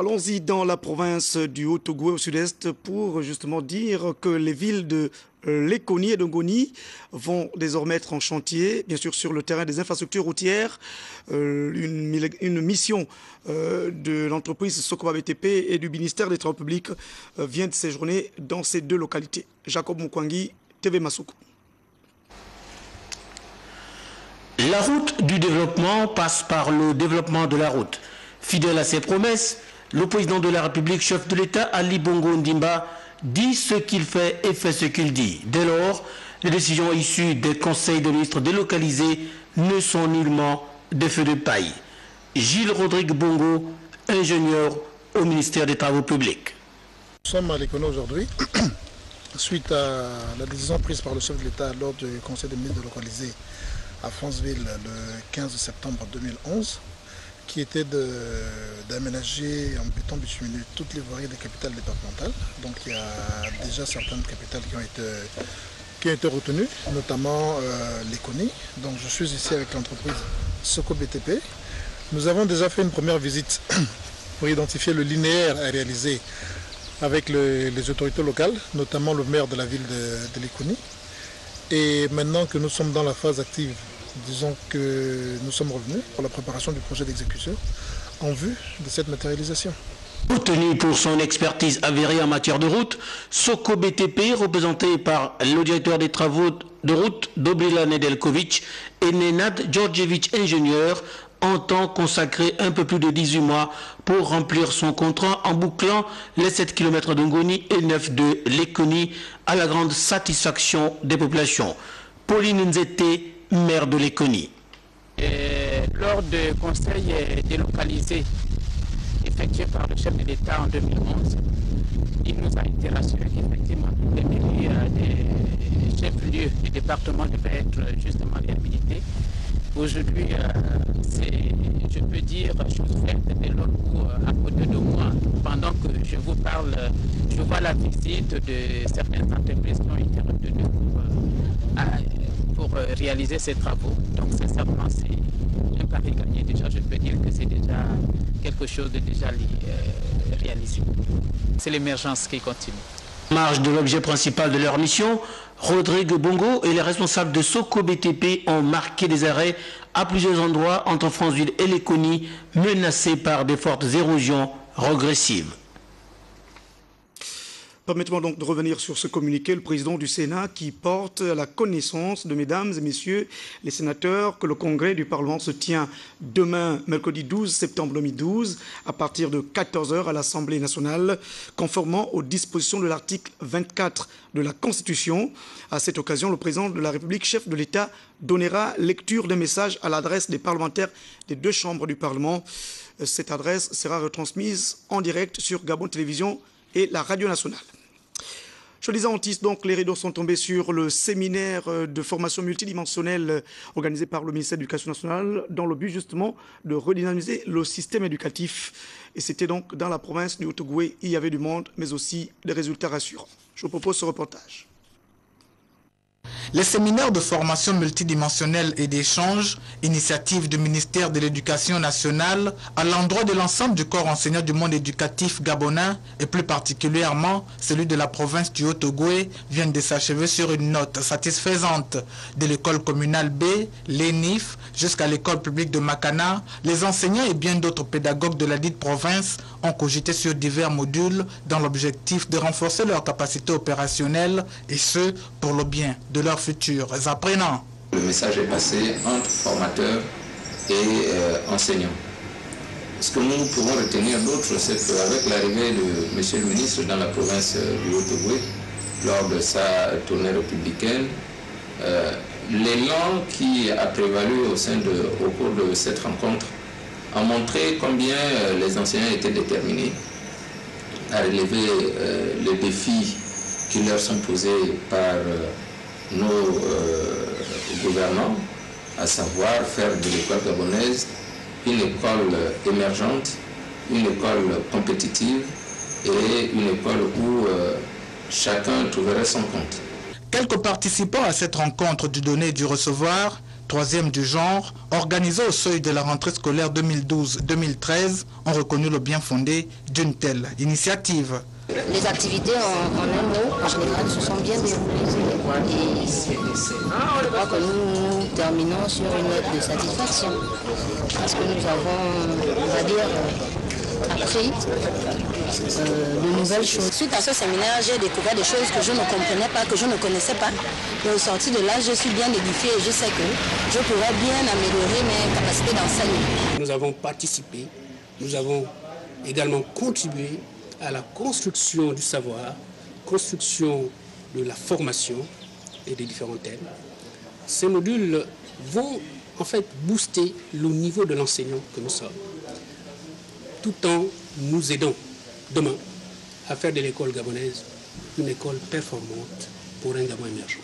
Allons-y dans la province du Haut-Ogooué au sud-est pour justement dire que les villes de Lekoni et de Ngoni vont désormais être en chantier, bien sûr sur le terrain des infrastructures routières. Une mission de l'entreprise Sokoba BTP et du ministère des Travaux publics vient de séjourner dans ces deux localités. Jacob Mukwangi, TV Masuku. La route du développement passe par le développement de la route. Fidèle à ses promesses, le président de la République, chef de l'État, Ali Bongo Ndimba, dit ce qu'il fait et fait ce qu'il dit. Dès lors, les décisions issues des conseils de ministres délocalisés ne sont nullement des feux de paille. Gilles Rodrigue Bongo, ingénieur au ministère des Travaux publics. Nous sommes à Lekoni aujourd'hui, suite à la décision prise par le chef de l'État lors du conseil des ministres délocalisés à Franceville le 15 septembre 2011, qui était d'aménager en béton bitumineux toutes les voiries des capitales départementales. Donc il y a déjà certaines capitales qui ont été retenues, notamment Lekoni. Donc je suis ici avec l'entreprise Soko BTP. Nous avons déjà fait une première visite pour identifier le linéaire à réaliser avec les autorités locales, notamment le maire de la ville de Lekoni. Et maintenant que nous sommes dans la phase active, disons que nous sommes revenus pour la préparation du projet d'exécution en vue de cette matérialisation. Retenu pour son expertise avérée en matière de route, Soko BTP, représenté par le directeur des travaux de route Dobrila Nedelkovic et Nenad Djordjevic, ingénieur, entend consacrer un peu plus de 18 mois pour remplir son contrat en bouclant les 7 km de Ngoni et 9 de Lekoni à la grande satisfaction des populations. Pauline Nzete, maire de Lekoni. Lors du conseil délocalisé effectué par le chef de l'État en 2011, il nous a été rassuré qu'effectivement les mairies des chefs-lieux du département devaient être justement réhabilités. Aujourd'hui, je peux dire chose faite dès lors où, à côté de moi, pendant que je vous parle, je vois la visite de certaines entreprises qui ont été retenues pour réaliser ces travaux. Donc sincèrement, c'est un pari gagné. Déjà, je peux dire que c'est déjà quelque chose de déjà réalisé. C'est l'émergence qui continue. Marge de l'objet principal de leur mission, Rodrigue Bongo et les responsables de Soko BTP ont marqué des arrêts à plusieurs endroits entre Franceville et Lekoni, menacés par des fortes érosions regressives. Permettez-moi donc de revenir sur ce communiqué, le président du Sénat qui porte à la connaissance de mesdames et messieurs les sénateurs que le congrès du Parlement se tient demain, mercredi 12 septembre 2012, à partir de 14 h à l'Assemblée nationale, conformément aux dispositions de l'article 24 de la Constitution. À cette occasion, le président de la République, chef de l'État, donnera lecture d'un message à l'adresse des parlementaires des deux chambres du Parlement. Cette adresse sera retransmise en direct sur Gabon Télévision et la Radio Nationale. Je disais en titre, donc, les rideaux sont tombés sur le séminaire de formation multidimensionnelle organisé par le ministère de l'Éducation nationale dans le but justement de redynamiser le système éducatif. Et c'était donc dans la province du Haut-Ogooué, il y avait du monde, mais aussi des résultats rassurants. Je vous propose ce reportage. Les séminaires de formation multidimensionnelle et d'échange, initiative du ministère de l'Éducation nationale à l'endroit de l'ensemble du corps enseignant du monde éducatif gabonais et plus particulièrement celui de la province du Haut-Ogooué, viennent de s'achever sur une note satisfaisante. De l'école communale B, l'ENIF, jusqu'à l'école publique de Makana, les enseignants et bien d'autres pédagogues de la dite province ont cogité sur divers modules dans l'objectif de renforcer leur capacité opérationnelle et ce, pour le bien de leurs futurs apprenants. Le message est passé entre formateurs et enseignants. Ce que nous pouvons retenir d'autre, c'est qu'avec l'arrivée de M. le ministre dans la province du Haut-Ogooué, lors de sa tournée républicaine, l'élan qui a prévalu au cours de cette rencontre a montré combien les enseignants étaient déterminés à relever les défis qui leur sont posés par nos gouvernants, à savoir faire de l'école gabonaise une école émergente, une école compétitive et une école où chacun trouverait son compte. Quelques participants à cette rencontre du donner et du recevoir troisième du genre, organisés au seuil de la rentrée scolaire 2012-2013, ont reconnu le bien fondé d'une telle initiative. Les activités en un mot, en général, se sont bien déroulées. Et je crois que nous terminons sur une note de satisfaction. Parce que nous avons, on va dire, appris de nouvelles choses. Suite à ce séminaire, j'ai découvert des choses que je ne comprenais pas, que je ne connaissais pas. Et au sorti de là, je suis bien édifiée et je sais que je pourrais bien améliorer mes capacités d'enseignement. Nous avons participé, nous avons également contribué à la construction du savoir, construction de la formation et des différents thèmes. Ces modules vont en fait booster le niveau de l'enseignant que nous sommes, tout en nous aidant demain à faire de l'école gabonaise une école performante pour un Gabon émergent.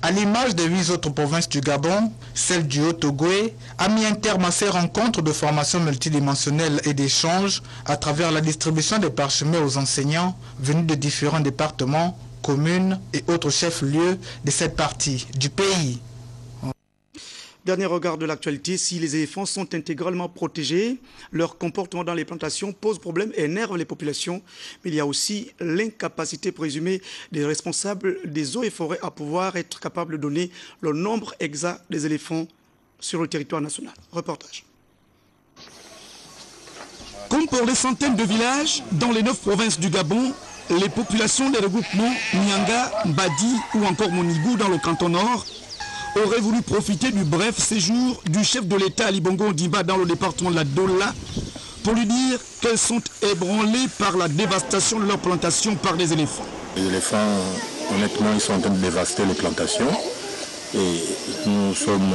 À l'image des 8 autres provinces du Gabon, celle du Haut-Ogooué a mis un terme à ces rencontres de formation multidimensionnelle et d'échange à travers la distribution des parchemins aux enseignants venus de différents départements, communes et autres chefs-lieux de cette partie du pays. Dernier regard de l'actualité, si les éléphants sont intégralement protégés, leur comportement dans les plantations pose problème et énerve les populations. Mais il y a aussi l'incapacité présumée des responsables des eaux et forêts à pouvoir être capables de donner le nombre exact des éléphants sur le territoire national. Reportage. Comme pour les centaines de villages dans les 9 provinces du Gabon, les populations des regroupements Nyanga, Badi ou encore Monigou dans le canton nord auraient voulu profiter du bref séjour du chef de l'État Ali Bongo Ondimba dans le département de la Dola pour lui dire qu'elles sont ébranlées par la dévastation de leurs plantations par des éléphants. Les éléphants, honnêtement, ils sont en train de dévaster les plantations et nous sommes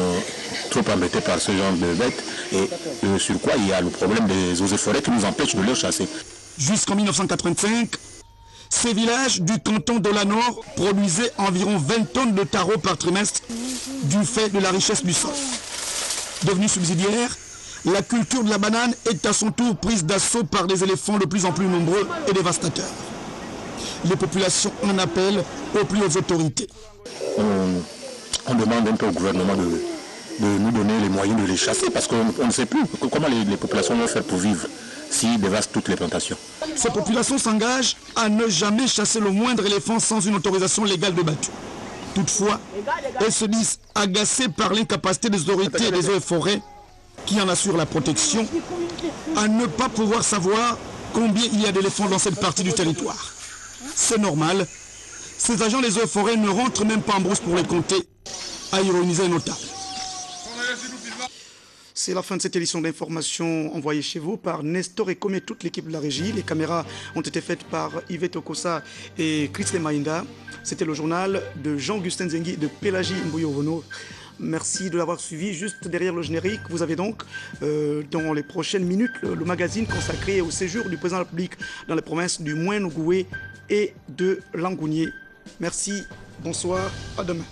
trop embêtés par ce genre de bêtes et sur quoi il y a le problème des eaux et forêts qui nous empêchent de les chasser. Jusqu'en 1985, ces villages du canton de la Nord produisaient environ 20 tonnes de taro par trimestre du fait de la richesse du sol. Devenue subsidiaire, la culture de la banane est à son tour prise d'assaut par des éléphants de plus en plus nombreux et dévastateurs. Les populations en appellent aux plus hautes autorités. On demande un peu au gouvernement de nous donner les moyens de les chasser parce qu'on ne sait plus comment les populations vont faire pour vivre s'ils dévastent toutes les plantations. Ces populations s'engagent à ne jamais chasser le moindre éléphant sans une autorisation légale de battue. Toutefois, elles se disent agacées par l'incapacité des autorités et des eaux et forêts, qui en assurent la protection, à ne pas pouvoir savoir combien il y a d'éléphants dans cette partie du territoire. C'est normal, ces agents des eaux et forêts ne rentrent même pas en brousse pour les compter, a ironisé un notable. C'est la fin de cette édition d'information envoyée chez vous par Nestor et Comé, toute l'équipe de la régie. Les caméras ont été faites par Yvette Okosa et Christine Maïnda. C'était le journal de Jean-Augustin Zengi et de Pélagie Mbouyovono. Merci de l'avoir suivi. Juste derrière le générique, vous avez donc, dans les prochaines minutes, le magazine consacré au séjour du président de la République dans les provinces du Moyen-Ogooué et de Langounié. Merci, bonsoir, à demain.